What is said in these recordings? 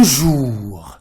Toujours.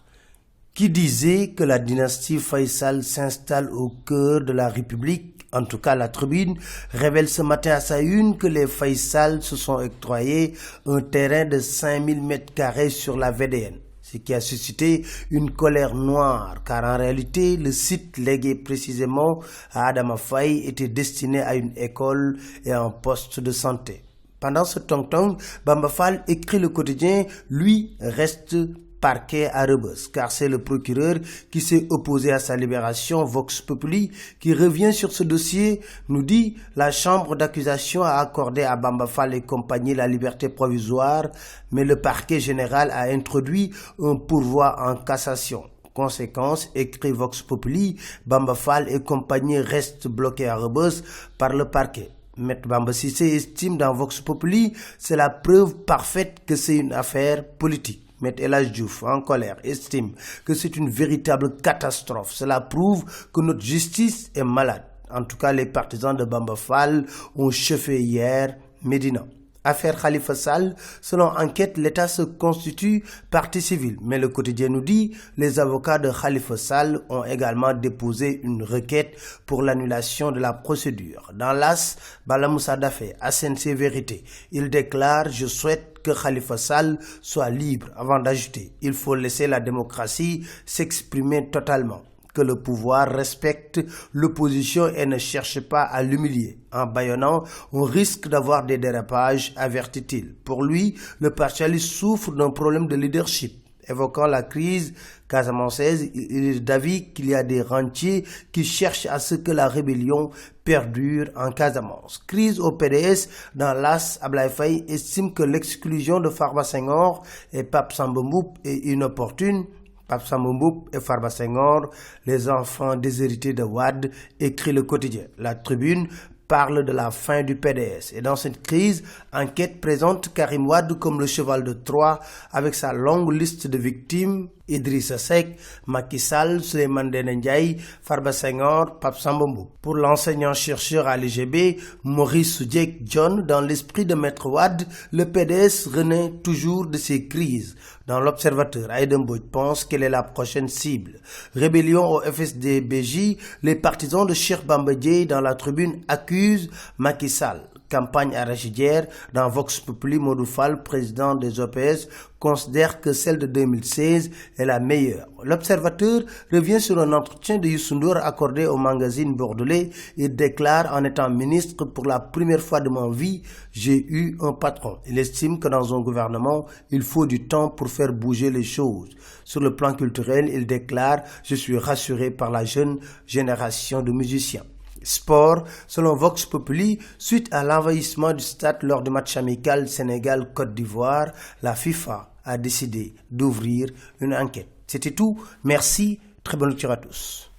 Qui disait que la dynastie Faisal s'installe au cœur de la République, en tout cas la Tribune, révèle ce matin à sa une que les Faisal se sont octroyés un terrain de 5000 m² sur la VDN. Ce qui a suscité une colère noire, car en réalité, le site légué précisément à Adama Faye était destiné à une école et à un poste de santé. Pendant ce tong-tong, Bamba Fall écrit le quotidien, lui reste parquet à Rebeuss, car c'est le procureur qui s'est opposé à sa libération, Vox Populi, qui revient sur ce dossier, nous dit la chambre d'accusation a accordé à Bamba Fall et compagnie la liberté provisoire, mais le parquet général a introduit un pourvoi en cassation. Conséquence, écrit Vox Populi, Bamba Fall et compagnie restent bloqués à Rebeuss par le parquet. Maître Bamba Cissé estime dans Vox Populi, c'est la preuve parfaite que c'est une affaire politique. Maître El Hadji Diouf, en colère, estime que c'est une véritable catastrophe. Cela prouve que notre justice est malade. En tout cas, les partisans de Bamba Fall ont chauffé hier Médina. Affaire Khalifa Sall, selon enquête, l'État se constitue partie civile. Mais le quotidien nous dit, les avocats de Khalifa Sall ont également déposé une requête pour l'annulation de la procédure. Dans l'AS, Bala Moussa Dafé, SNC Vérité, il déclare « Je souhaite que Khalifa Sall soit libre » avant d'ajouter « Il faut laisser la démocratie s'exprimer totalement ». Que le pouvoir respecte l'opposition et ne cherche pas à l'humilier. En bâillonnant, on risque d'avoir des dérapages, avertit-il. Pour lui, le parti socialiste souffre d'un problème de leadership. Évoquant la crise casamançaise, il est d'avis qu'il y a des rentiers qui cherchent à ce que la rébellion perdure en Casamance. Crise au PDS, dans l'AS, Ablaye Faye estime que l'exclusion de Farba Senghor et Pape Samba Mboup est inopportune. Pape Samba Mboup et Farba Senghor, les enfants déshérités de Wade, écrit le quotidien. La Tribune parle de la fin du PDS. Et dans cette crise, enquête présente Karim Wade comme le cheval de Troie avec sa longue liste de victimes, Idrissa Seck, Macky Sall, Souleymane Ndéné Ndiaye, Farba Senghor, Pape Samba Mboup. Pour l'enseignant-chercheur à l'IGB, Maurice Soudieck John, dans l'esprit de Maître Wade, le PDS renaît toujours de ses crises. Dans l'Observateur, Aïda Mbodj pense quelle est la prochaine cible. Rébellion au FSD/BJ, les partisans de Cheikh Bamba Dièye dans la Tribune accusent Macky Sall. Campagne arachidière, dans Vox Populi, Modou Fall, président des OPS, considère que celle de 2016 est la meilleure. L'Observateur revient sur un entretien de Youssou Ndour accordé au magazine bordelais et déclare en étant ministre pour la première fois de ma vie, j'ai eu un patron. Il estime que dans un gouvernement, il faut du temps pour faire bouger les choses. Sur le plan culturel, il déclare, je suis rassuré par la jeune génération de musiciens. Sport, selon Vox Populi, suite à l'envahissement du stade lors du match amical Sénégal-Côte d'Ivoire, la FIFA a décidé d'ouvrir une enquête. C'était tout. Merci. Très bonne lecture à tous.